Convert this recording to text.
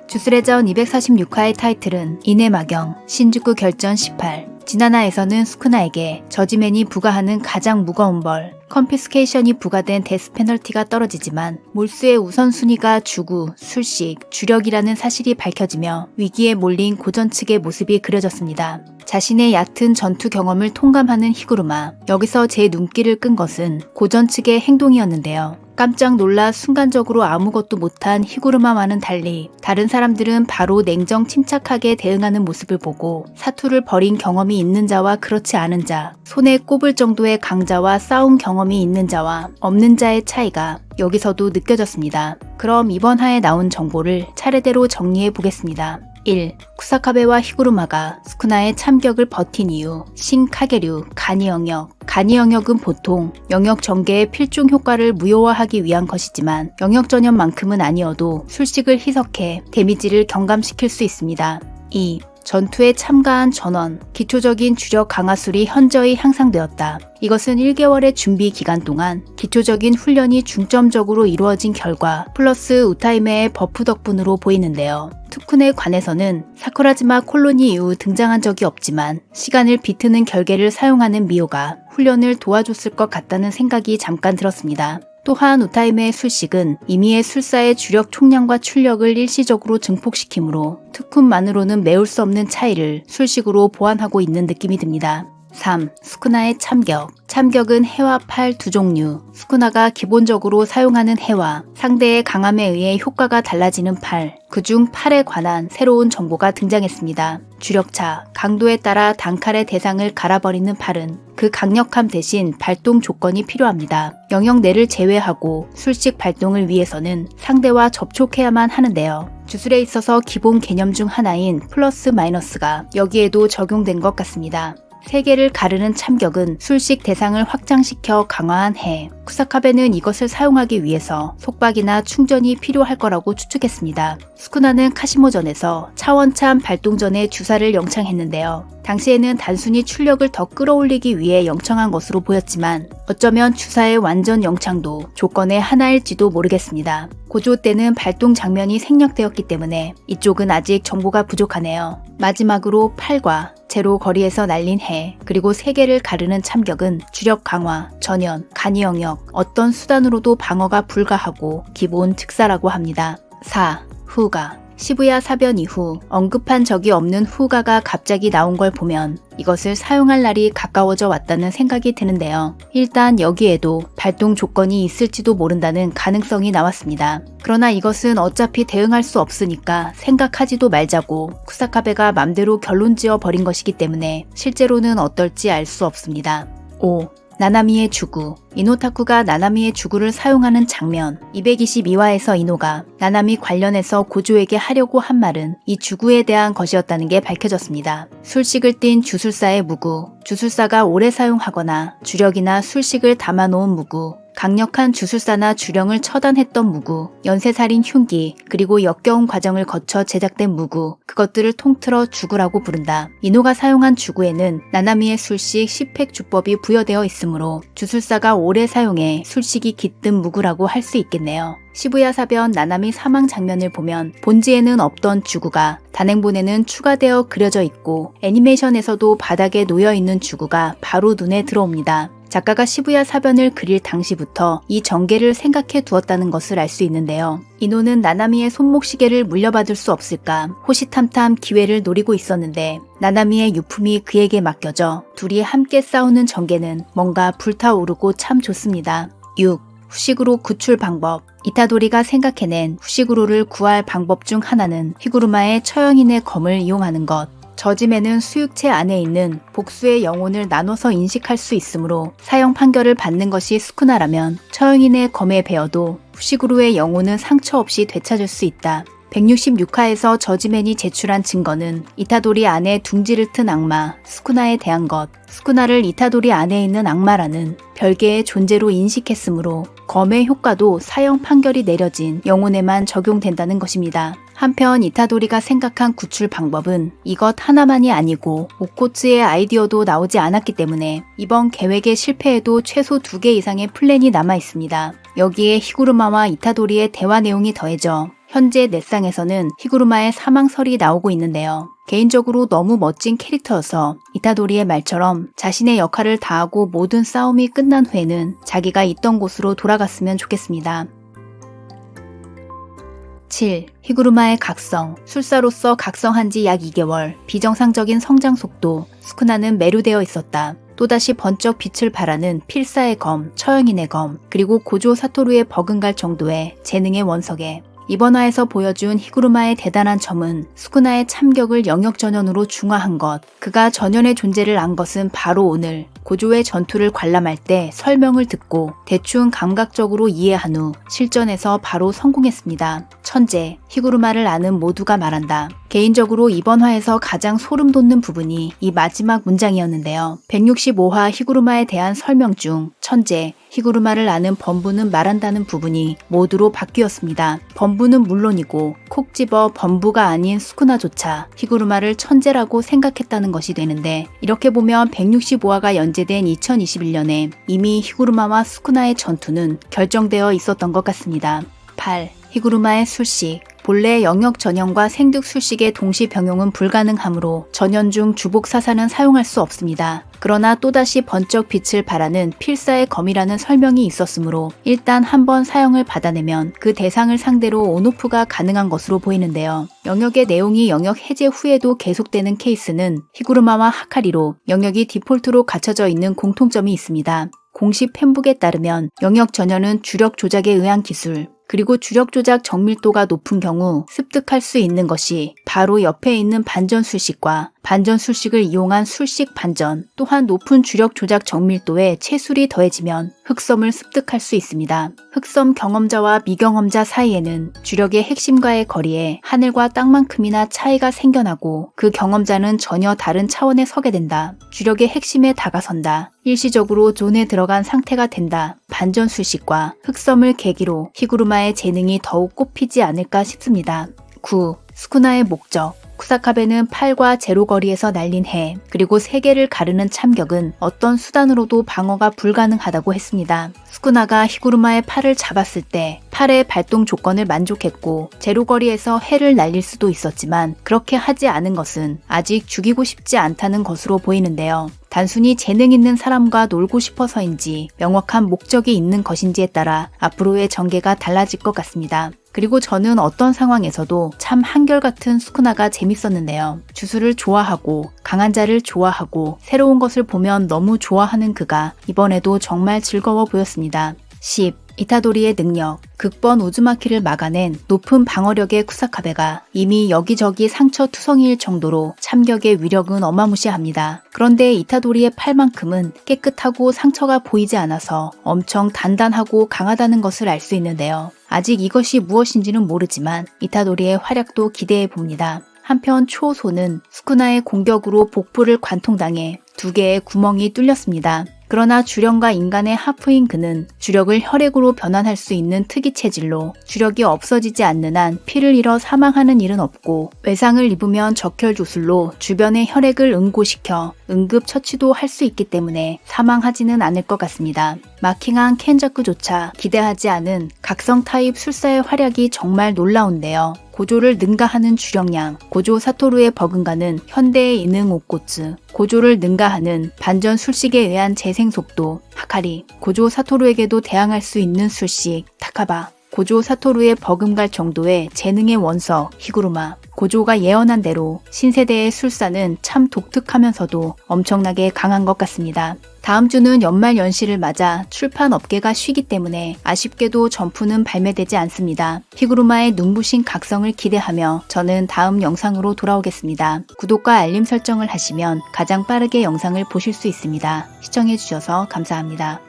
주술의 전 246화의 타이틀은 이내마경, 신주쿠 결전 18. 지난화에서는 스쿠나에게 저지맨이 부과하는 가장 무거운 벌, 컴피스케이션이 부과된 데스 페널티가 떨어지지만 몰수의 우선순위가 주구, 술식, 주력이라는 사실이 밝혀지며 위기에 몰린 고전 측의 모습이 그려졌습니다. 자신의 얕은 전투 경험을 통감하는 히구르마, 여기서 제 눈길을 끈 것은 고전 측의 행동이었는데요. 깜짝 놀라 순간적으로 아무것도 못한 히구르마와는 달리 다른 사람들은 바로 냉정 침착하게 대응하는 모습을 보고 사투를 벌인 경험이 있는 자와 그렇지 않은 자, 손에 꼽을 정도의 강자와 싸운 경험이 있는 자와 없는 자의 차이가 여기서도 느껴졌습니다. 그럼 이번 화에 나온 정보를 차례대로 정리해 보겠습니다. 1. 쿠사카베와 히구르마가 스쿠나의 참격을 버틴 이유. 신카게류, 간이 영역. 간이 영역은 보통 영역 전개의 필중 효과를 무효화하기 위한 것이지만 영역 전염만큼은 아니어도 술식을 희석해 데미지를 경감시킬 수 있습니다. 2. 전투에 참가한 전원, 기초적인 주력 강화술이 현저히 향상되었다. 이것은 1개월의 준비 기간 동안 기초적인 훈련이 중점적으로 이루어진 결과 플러스 우타이메의 버프 덕분으로 보이는데요. 투쿤에 관해서는 사쿠라지마 콜로니 이후 등장한 적이 없지만 시간을 비트는 결계를 사용하는 미호가 훈련을 도와줬을 것 같다는 생각이 잠깐 들었습니다. 또한 우타이메의 술식은 이미의 술사의 주력 총량과 출력을 일시적으로 증폭시키므로 투쿤만으로는 메울 수 없는 차이를 술식으로 보완하고 있는 느낌이 듭니다. 3. 스쿠나의 참격. 참격은 해와 팔 두 종류. 스쿠나가 기본적으로 사용하는 해와 상대의 강함에 의해 효과가 달라지는 팔, 그중 팔에 관한 새로운 정보가 등장했습니다. 주력차, 강도에 따라 단칼의 대상을 갈아버리는 팔은 그 강력함 대신 발동 조건이 필요합니다. 영역 내를 제외하고 술식 발동을 위해서는 상대와 접촉해야만 하는데요. 주술에 있어서 기본 개념 중 하나인 플러스 마이너스가 여기에도 적용된 것 같습니다. 세계를 가르는 참격은 술식 대상을 확장시켜 강화한 해. 쿠사카베는 이것을 사용하기 위해서 속박이나 충전이 필요할 거라고 추측했습니다. 스쿠나는 카시모전에서 차원참 발동 전에 주사를 영창했는데요. 당시에는 단순히 출력을 더 끌어올리기 위해 영창한 것으로 보였지만 어쩌면 주사의 완전 영창도 조건의 하나일지도 모르겠습니다. 고조 때는 발동 장면이 생략되었기 때문에 이쪽은 아직 정보가 부족하네요. 마지막으로 팔과 제로 거리에서 날린 해, 그리고 세계를 가르는 참격은 주력 강화, 전연, 간이 영역, 어떤 수단으로도 방어가 불가하고 기본 특사라고 합니다. 4. 후가. 시부야 사변 이후 언급한 적이 없는 후가가 갑자기 나온 걸 보면 이것을 사용할 날이 가까워져 왔다는 생각이 드는데요. 일단 여기에도 발동 조건이 있을지도 모른다는 가능성이 나왔습니다. 그러나 이것은 어차피 대응할 수 없으니까 생각하지도 말자고 쿠사카베가 맘대로 결론지어 버린 것이기 때문에 실제로는 어떨지 알 수 없습니다. 5. 나나미의 주구. 이노타쿠가 나나미의 주구를 사용하는 장면. 222화에서 이노가 나나미 관련해서 고조에게 하려고 한 말은 이 주구에 대한 것이었다는 게 밝혀졌습니다. 술식을 띤 주술사의 무구, 주술사가 오래 사용하거나 주력이나 술식을 담아놓은 무구, 강력한 주술사나 주령을 처단했던 무구, 연쇄살인 흉기, 그리고 역겨운 과정을 거쳐 제작된 무구, 그것들을 통틀어 주구라고 부른다. 이노가 사용한 주구에는 나나미의 술식 10획 주법이 부여되어 있으므로 주술사가 오래 사용해 술식이 깃든 무구라고 할 수 있겠네요. 시부야 사변 나나미 사망 장면을 보면 본지에는 없던 주구가 단행본에는 추가되어 그려져 있고 애니메이션에서도 바닥에 놓여있는 주구가 바로 눈에 들어옵니다. 작가가 시부야 사변을 그릴 당시부터 이 전개를 생각해 두었다는 것을 알 수 있는데요. 이노는 나나미의 손목시계를 물려받을 수 없을까 호시탐탐 기회를 노리고 있었는데 나나미의 유품이 그에게 맡겨져 둘이 함께 싸우는 전개는 뭔가 불타오르고 참 좋습니다. 6. 후식으로 구출 방법. 이타도리가 생각해낸 후식으로를 구할 방법 중 하나는 히구르마의 처형인의 검을 이용하는 것. 저지맨은 수육체 안에 있는 복수의 영혼을 나눠서 인식할 수 있으므로 사형 판결을 받는 것이 스쿠나라면 처형인의 검에 베어도 후식으로의 영혼은 상처 없이 되찾을 수 있다. 166화에서 저지맨이 제출한 증거는 이타도리 안에 둥지를 튼 악마 스쿠나에 대한 것, 스쿠나를 이타도리 안에 있는 악마라는 별개의 존재로 인식했으므로 검의 효과도 사형 판결이 내려진 영혼에만 적용된다는 것입니다. 한편 이타도리가 생각한 구출 방법은 이것 하나만이 아니고 오코츠의 아이디어도 나오지 않았기 때문에 이번 계획의 실패에도 최소 2개 이상의 플랜이 남아 있습니다. 여기에 히구르마와 이타도리의 대화 내용이 더해져 현재 넷상에서는 히구르마의 사망설이 나오고 있는데요. 개인적으로 너무 멋진 캐릭터여서 이타도리의 말처럼 자신의 역할을 다하고 모든 싸움이 끝난 후에는 자기가 있던 곳으로 돌아갔으면 좋겠습니다. 7. 히구르마의 각성. 술사로서 각성한 지 약 2개월. 비정상적인 성장 속도. 스쿠나는 매료되어 있었다. 또다시 번쩍 빛을 발하는 필사의 검, 처형인의 검, 그리고 고조 사토루의 버금갈 정도의 재능의 원석에 이번 화에서 보여준 히구르마의 대단한 점은 스쿠나의 참격을 영역 전연으로 중화한 것. 그가 전연의 존재를 안 것은 바로 오늘 고조의 전투를 관람할 때 설명을 듣고 대충 감각적으로 이해한 후 실전에서 바로 성공했습니다. 천재, 히구르마를 아는 모두가 말한다. 개인적으로 이번 화에서 가장 소름 돋는 부분이 이 마지막 문장이었는데요. 165화 히구르마에 대한 설명 중 천재, 히구르마를 아는 범부는 말한다는 부분이 모두로 바뀌었습니다. 범부는 물론이고 콕 집어 범부가 아닌 스쿠나조차 히구르마를 천재라고 생각했다는 것이 되는데, 이렇게 보면 165화가 연재된 2021년에 이미 히구르마와 스쿠나의 전투는 결정되어 있었던 것 같습니다. 8. 히구르마의 술식. 본래 영역 전연과 생득 술식의 동시 병용은 불가능하므로 전연 중 주복 사사는 사용할 수 없습니다. 그러나 또다시 번쩍 빛을 발하는 필사의 검이라는 설명이 있었으므로 일단 한번 사용을 받아내면 그 대상을 상대로 온오프가 가능한 것으로 보이는데요. 영역의 내용이 영역 해제 후에도 계속되는 케이스는 히구르마와 하카리로 영역이 디폴트로 갖춰져 있는 공통점이 있습니다. 공식 팬북에 따르면 영역 전연은 주력 조작에 의한 기술, 그리고 주력 조작 정밀도가 높은 경우 습득할 수 있는 것이 바로 옆에 있는 반전 술식과 반전 술식을 이용한 술식 반전, 또한 높은 주력 조작 정밀도에 채술이 더해지면 흑섬을 습득할 수 있습니다. 흑섬 경험자와 미경험자 사이에는 주력의 핵심과의 거리에 하늘과 땅만큼이나 차이가 생겨나고 그 경험자는 전혀 다른 차원에 서게 된다. 주력의 핵심에 다가선다. 일시적으로 존에 들어간 상태가 된다. 반전 술식과 흑섬을 계기로 히구르마의 재능이 더욱 꼽히지 않을까 싶습니다. 9. 스쿠나의 목적. 쿠사카베는 팔과 제로 거리에서 날린 해, 그리고 세계를 가르는 참격은 어떤 수단으로도 방어가 불가능하다고 했습니다. 스쿠나가 히구르마의 팔을 잡았을 때 팔의 발동 조건을 만족했고 제로 거리에서 해를 날릴 수도 있었지만 그렇게 하지 않은 것은 아직 죽이고 싶지 않다는 것으로 보이는데요. 단순히 재능 있는 사람과 놀고 싶어서인지 명확한 목적이 있는 것인지에 따라 앞으로의 전개가 달라질 것 같습니다. 그리고 저는 어떤 상황에서도 참 한결같은 스쿠나가 재밌었는데요. 주술을 좋아하고 강한 자를 좋아하고 새로운 것을 보면 너무 좋아하는 그가 이번에도 정말 즐거워 보였습니다. 10. 이타도리의 능력. 극번 우즈마키를 막아낸 높은 방어력의 쿠사카베가 이미 여기저기 상처 투성이일 정도로 참격의 위력은 어마무시합니다. 그런데 이타도리의 팔만큼은 깨끗하고 상처가 보이지 않아서 엄청 단단하고 강하다는 것을 알 수 있는데요. 아직 이것이 무엇인지는 모르지만 이타도리의 활약도 기대해 봅니다. 한편 초소는 스쿠나의 공격으로 복부를 관통당해 2개의 구멍이 뚫렸습니다. 그러나 주령과 인간의 하프인 그는 주력을 혈액으로 변환할 수 있는 특이 체질로 주력이 없어지지 않는 한 피를 잃어 사망하는 일은 없고, 외상을 입으면 적혈 조술로 주변의 혈액을 응고시켜 응급 처치도 할 수 있기 때문에 사망하지는 않을 것 같습니다. 마킹한 켄자쿠조차 기대하지 않은 각성 타입 술사의 활약이 정말 놀라운데요. 고조를 능가하는 주력량, 고조 사토루의 버금가는 현대의 이능 옥고츠, 고조를 능가하는 반전 술식에 의한 재생 속도, 하카리, 고조 사토루에게도 대항할 수 있는 술식, 타카바, 고조 사토루의 버금갈 정도의 재능의 원석, 히구르마. 고조가 예언한 대로 신세대의 술사는 참 독특하면서도 엄청나게 강한 것 같습니다. 다음 주는 연말 연시를 맞아 출판 업계가 쉬기 때문에 아쉽게도 점프는 발매되지 않습니다. 히구르마의 눈부신 각성을 기대하며 저는 다음 영상으로 돌아오겠습니다. 구독과 알림 설정을 하시면 가장 빠르게 영상을 보실 수 있습니다. 시청해주셔서 감사합니다.